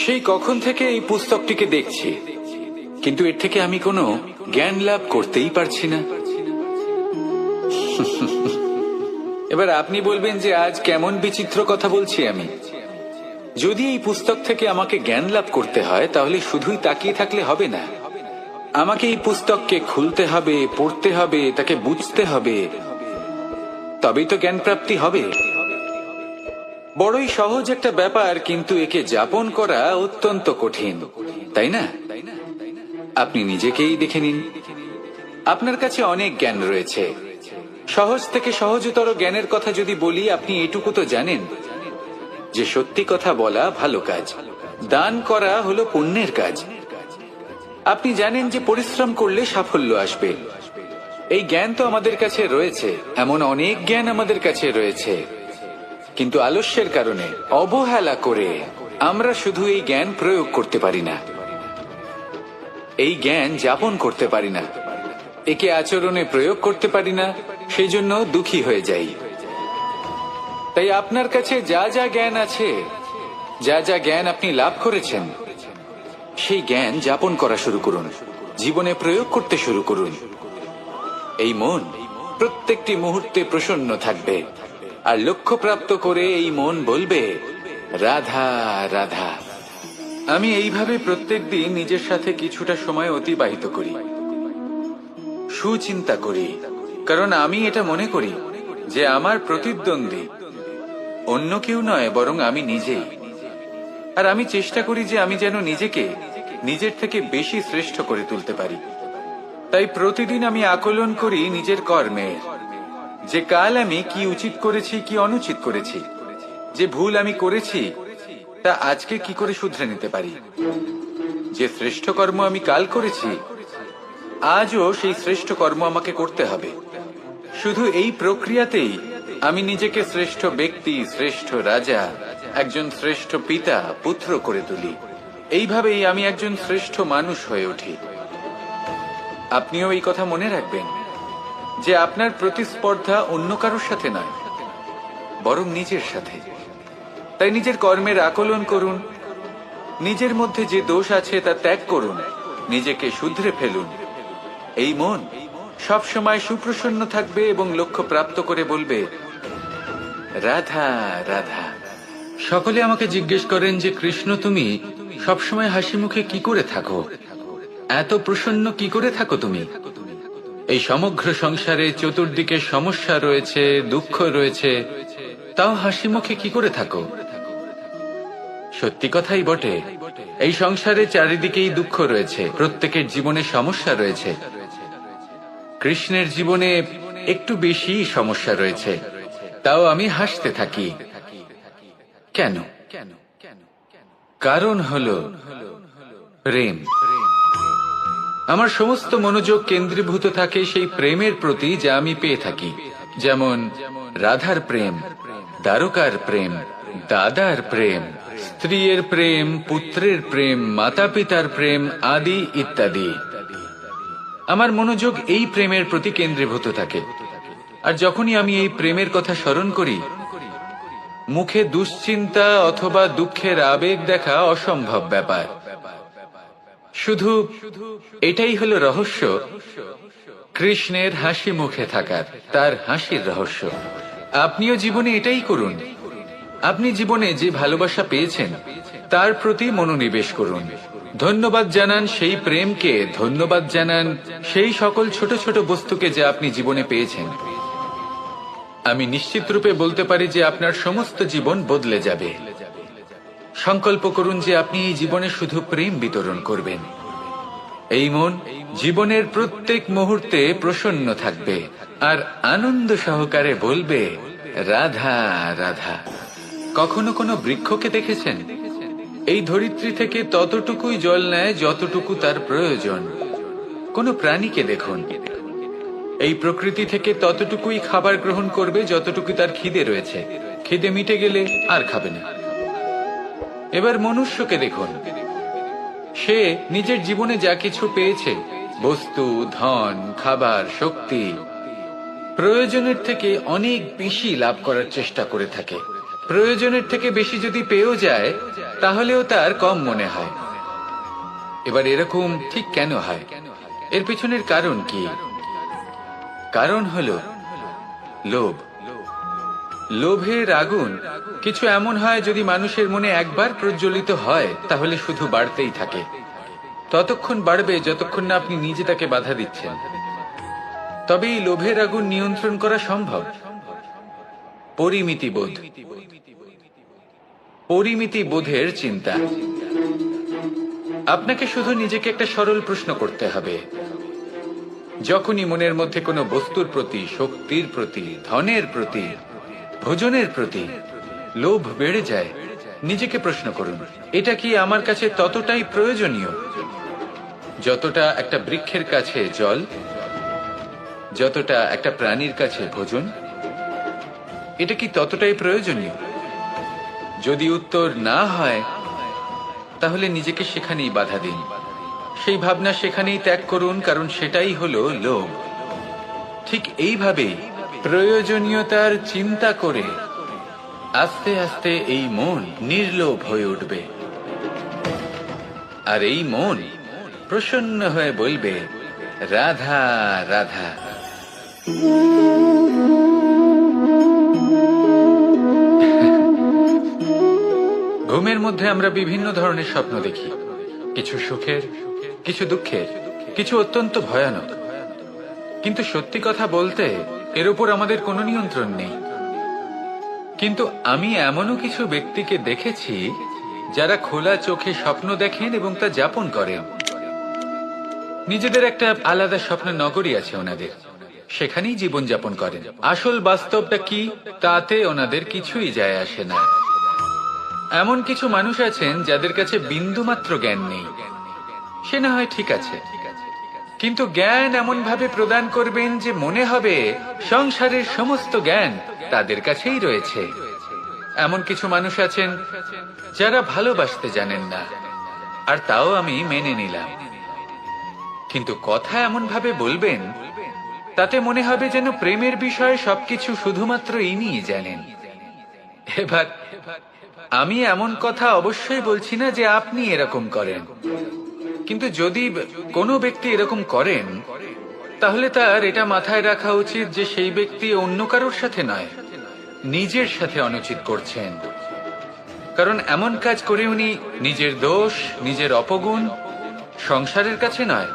সেই কখন থেকে এই পুস্তকটিকে দেখছি, কিন্তু এর থেকে আমি কোনো জ্ঞান লাভ করতেই পারছি না। এবার আপনি বলবেন যে আজ কেমন বিচিত্র কথা বলছি আমি। যদি এই পুস্তক থেকে আমাকে জ্ঞান লাভ করতে হয়, তাহলে শুধুই তাকিয়ে থাকলে হবে না। আমাকে এই পুস্তককে খুলতে হবে, পড়তে হবে, তাকে বুঝতে হবে, তবেই তো জ্ঞান প্রাপ্তি হবে। বড়ই সহজ একটা ব্যাপার, কিন্তু একে যাপন করা অত্যন্ত কঠিন, তাই না? আপনি নিজেকেই দেখে নিন। আপনার কাছে অনেক জ্ঞান রয়েছে। সহজ থেকে সহজতর জ্ঞানের কথা যদি বলি, আপনি এটুকু তো জানেন যে সত্যি কথা বলা ভালো কাজ, দান করা হলো পুণ্যের কাজ। আপনি জানেন যে পরিশ্রম করলে সাফল্য আসবে। এই জ্ঞান তো আমাদের কাছে রয়েছে, এমন অনেক জ্ঞান আমাদের কাছে রয়েছে, কিন্তু আলস্যের কারণে, অবহেলা করে আমরা শুধু এই জ্ঞান প্রয়োগ করতে পারি না, এই জ্ঞান যাপন করতে পারি না, একে আচরণে প্রয়োগ করতে পারি না, সেই জন্য দুঃখী হয়ে যাই। তাই আপনার কাছে যা যা জ্ঞান আছে, যা যা জ্ঞান আপনি লাভ করেছেন, সেই জ্ঞান যাপন করা শুরু করুন, জীবনে প্রয়োগ করতে শুরু করুন। এই মন প্রত্যেকটি মুহূর্তে প্রসন্ন থাকবে, আর লক্ষ্যপ্রাপ্ত করে এই মন বলবে, রাধা রাধা। আমি এইভাবে প্রত্যেক দিন নিজের সাথে কিছুটা সময় অতিবাহিত করি, সুচিন্তা করি, কারণ আমি এটা মনে করি যে আমার প্রতিদ্বন্দ্বী অন্য কেউ নয়, বরং আমি নিজেই। আর আমি চেষ্টা করি যে আমি যেন নিজেকে নিজের থেকে বেশি শ্রেষ্ঠ করে তুলতে পারি। তাই প্রতিদিন আমি আকলন করি নিজের কর্মের, যে কাল আমি কি উচিত করেছি, কি অনুচিত করেছি, যে ভুল আমি করেছি তা আজকে কি করে শুধরে নিতে পারি। যে শ্রেষ্ঠ কর্ম আমি কাল করেছি, আজও সেই শ্রেষ্ঠ কর্ম আমাকে করতে হবে। শুধু এই প্রক্রিয়াতেই আমি নিজেকে শ্রেষ্ঠ ব্যক্তি, শ্রেষ্ঠ রাজা, একজন শ্রেষ্ঠ পিতা, পুত্র করে তুলি। এইভাবেই আমি একজন শ্রেষ্ঠ মানুষ হয়ে উঠি। আপনিও এই কথা মনে রাখবেন যে আপনার প্রতিস্পর্ধা অন্য কারোর সাথে নয়, বরং নিজের সাথে। তাই নিজের কর্মের আকলন করুন, নিজের মধ্যে যে দোষ আছে তা ত্যাগ করুন, নিজেকে শুধরে ফেলুন। এই মন সবসময় সুপ্রসন্ন থাকবে এবং লক্ষ্য প্রাপ্ত করে বলবে, রাধা রাধা। সকলে আমাকে জিজ্ঞেস করেন যে কৃষ্ণ, তুমি সবসময় হাসি মুখে কি করে থাকো, এত প্রসন্ন কি করে থাকো তুমি? এই সমগ্র সংসারে চতুর্দিকে সমস্যা রয়েছে, দুঃখ রয়েছে, তাও হাসি মুখে কি করে থাকো? সত্যি কথাই বটে, এই সংসারে চারিদিকেই দুঃখ রয়েছে, প্রত্যেকের জীবনে সমস্যা রয়েছে। কৃষ্ণের জীবনে একটু বেশি সমস্যা রয়েছে, তাও আমি হাসতে থাকি। কেন? কারণ হলো প্রেম। আমার সমস্ত মনোযোগ কেন্দ্রীভূত থাকে সেই প্রেমের প্রতি যা আমি পেয়ে থাকি। যেমন রাধার প্রেম, দ্বারকার প্রেম, দাদার প্রেম, স্ত্রীর প্রেম, পুত্রের প্রেম, মাতা পিতার প্রেম আদি ইত্যাদি। আমার মনোযোগ এই প্রেমের প্রতি কেন্দ্রীভূত থাকে। আর যখনই আমি এই প্রেমের কথা স্মরণ করি, মুখে দুশ্চিন্তা অথবা দুঃখের আবেগ দেখা অসম্ভব ব্যাপার। শুধু এটাই হলো রহস্য কৃষ্ণের হাসি মুখে থাকার, তার হাসির রহস্য। আপনিও জীবনে এটাই করুন। আপনি জীবনে যে ভালোবাসা পেয়েছেন তার প্রতি মনোনিবেশ করুন। ধন্যবাদ জানান সেই প্রেমকে, ধন্যবাদ জানান সেই সকল ছোট ছোট বস্তুকে যা আপনি জীবনে পেয়েছেন। আমি নিশ্চিত রূপে বলতে পারি যে আপনার সমস্ত জীবন বদলে যাবে। সংকল্প করুন যে আপনি এই জীবনে শুধু প্রেম বিতরণ করবেন। এই মন জীবনের প্রত্যেক মুহূর্তে প্রসন্ন থাকবে আর আনন্দ সহকারে বলবে, রাধা রাধা। কখনো কোনো বৃক্ষকে দেখেছেন? এই ধরিত্রী থেকে ততটুকুই জল নেয় যতটুকু তার প্রয়োজন। কোনো প্রাণীকে দেখুন, এই প্রকৃতি থেকে ততটুকুই খাবার গ্রহণ করবে যতটুকু তার খিদে রয়েছে। খিদে মিটে গেলে আর খাবে না। এবার মনুষ্যকে দেখুন, সে নিজের জীবনে যা কিছু পেয়েছে, বস্তু, ধন, খাবার, শক্তি, প্রয়োজনের থেকে অনেক বেশি লাভ করার চেষ্টা করে থাকে। প্রয়োজনের থেকে বেশি যদি পেয়েও যায় তাহলেও তার কম মনে হয়। এবার এরকম ঠিক কেন হয়? এর পিছনের কারণ কি? কারণ হলো লোভ। লোভের আগুন কিছু এমন হয়, যদি মানুষের মনে একবার প্রজ্বলিত হয় তাহলে শুধু বাড়তেই থাকে। ততক্ষণ বাড়বে যতক্ষণ না আপনি নিজে তাকে বাধা দিচ্ছেন। তবে এই লোভের আগুন নিয়ন্ত্রণ করা সম্ভব। পরিমিতিবোধ, পরিমিতিবোধের চিন্তা। আপনাকে শুধু নিজেকে একটা সরল প্রশ্ন করতে হবে। যখনই মনের মধ্যে কোনো বস্তুর প্রতি, শক্তির প্রতি, ধনের প্রতি, ভোজনের প্রতি লোভ বেড়ে যায়, নিজেকে প্রশ্ন করুন, এটা কি আমার কাছে ততটাই প্রয়োজনীয় যতটা একটা বৃক্ষের কাছে জল, যতটা একটা প্রাণীর কাছে ভোজন? এটা কি ততটাই প্রয়োজনীয়? যদি উত্তর না হয় তাহলে নিজেকে সেখানেই বাধা দিন, সেই ভাবনা সেখানেই ত্যাগ করুন, কারণ সেটাই হলো লোভ। ঠিক এইভাবেই প্রয়োজনীয়তার চিন্তা করে আস্তে আস্তে এই মন নির্লোভ হয়ে উঠবে, আর এই মন প্রসন্ন হয়ে বলবে, রাধা রাধা। ঘুমের মধ্যে আমরা বিভিন্ন ধরনের স্বপ্ন দেখি, কিছু সুখের, কিছু দুঃখের, কিছু অত্যন্ত ভয়ানক। কিন্তু সত্যি কথা বলতে এর উপর আমাদের কোনো নিয়ন্ত্রণ নেই। কিন্তু আমি এমনও কিছু ব্যক্তিকে দেখেছি যারা খোলা চোখে স্বপ্ন দেখেন এবং তা যাপন করেন। নিজেদের একটা আলাদা স্বপ্নের নগরী আছে ওনাদের, সেখানেই জীবন যাপন করেন। আসল বাস্তবটা কি তাতে ওনাদের কিছুই যায় আসে না। এমন কিছু মানুষ আছেন যাদের কাছে বিন্দুমাত্র জ্ঞান নেই, সে না হয় ঠিক আছে, কিন্তু জ্ঞান এমন ভাবে প্রদান করবেন যে মনে হবে সংসারের সমস্ত জ্ঞান তাদের কাছেই রয়েছে। এমন কিছু মানুষ আছেন যারা ভালোবাসতে জানেন না, আর তাও আমি মেনে নিলাম, কিন্তু কথা এমন ভাবে বলবেন তাতে মনে হবে যেন প্রেমের বিষয়ে সবকিছু শুধুমাত্র ইনিই জানেন। এবার আমি এমন কথা অবশ্যই বলছি না যে আপনি এরকম করেন, কিন্তু যদি কোনো ব্যক্তি এরকম করেন তাহলে তার এটা মাথায় রাখা উচিত যে সেই ব্যক্তি অন্য কারোর সাথে নয়, নিজের সাথে অনুচিত করছেন। কারণ এমন কাজ করে উনি নিজের দোষ, নিজের অপগুণ সংসারের কাছে নয়,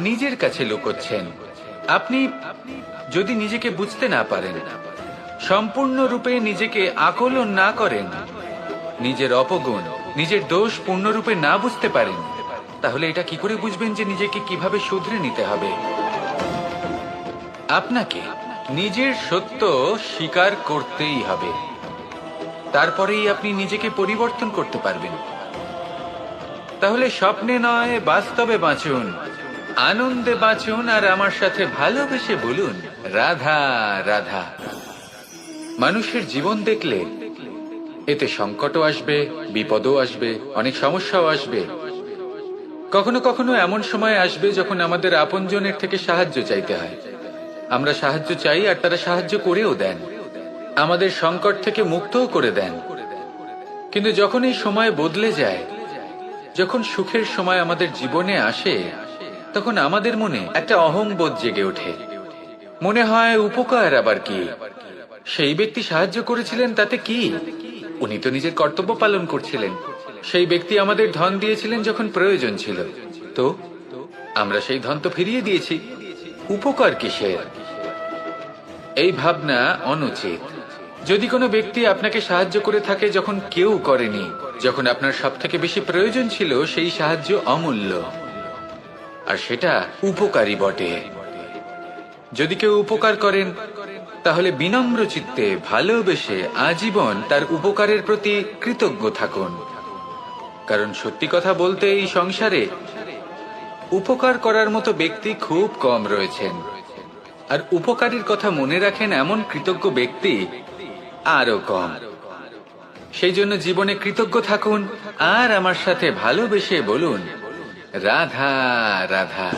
নিজের কাছে লুকোচ্ছেন। আপনি যদি নিজেকে বুঝতে না পারেন, সম্পূর্ণরূপে নিজেকে আকলন না করেন, নিজের অপগুণ, নিজের দোষ পূর্ণরূপে না বুঝতে পারেন, তাহলে এটা কি করে বুঝবেন যে নিজেকে কিভাবে শুধরে নিতে হবে? আপনাকে নিজের সত্য স্বীকার করতেই হবে, তারপরেই আপনি নিজেকে পরিবর্তন করতে পারবেন। তাহলে স্বপ্নে নয় বাস্তবে বাঁচুন, আনন্দে বাঁচুন, আর আমার সাথে ভালোবেসে বলুন, রাধা রাধা। মানুষের জীবন দেখলে এতে সংকটও আসবে, বিপদও আসবে, অনেক সমস্যাও আসবে। কখনো কখনো এমন সময় আসবে যখন আমাদের আপনজনের থেকে সাহায্য চাইতে হয়। আমরা সাহায্য চাই আর তারা সাহায্য করেও দেন, আমাদের সংকট থেকে মুক্তও করে দেন। কিন্তু যখন এই সময় বদলে যায়, যখন সুখের সময় আমাদের জীবনে আসে, তখন আমাদের মনে একটা অহংবোধ জেগে ওঠে। মনে হয় উপকার আবার কি, সেই ব্যক্তি সাহায্য করেছিলেন তাতে কি, উনি তো নিজের কর্তব্য পালন করছিলেন। সেই ব্যক্তি আমাদের ধন দিয়েছিলেন যখন প্রয়োজন ছিল, তো আমরা সেই ধন তো ফিরিয়ে দিয়েছি, উপকার কিসের? এই ভাবনা অনুচিত। যদি কোনো ব্যক্তি আপনাকে সাহায্য করে থাকে যখন কেউ করেনি, যখন আপনার সবথেকে বেশি প্রয়োজন ছিল, সেই সাহায্য অমূল্য, আর সেটা উপকারী বটে। যদি কেউ উপকার করেন তাহলে বিনম্র চিত্তে ভালোবেসে আজীবন তার উপকারের প্রতি কৃতজ্ঞ থাকুন। কারণ সত্যি কথা বলতে এই সংসারে উপকার করার মতো ব্যক্তি খুব কম রয়েছেন, আর উপকারীর কথা মনে রাখেন এমন কৃতজ্ঞ ব্যক্তি আরো কম। সেই জন্য জীবনে কৃতজ্ঞ থাকুন আর আমার সাথে ভালোবেসে বলুন, রাধা রাধা।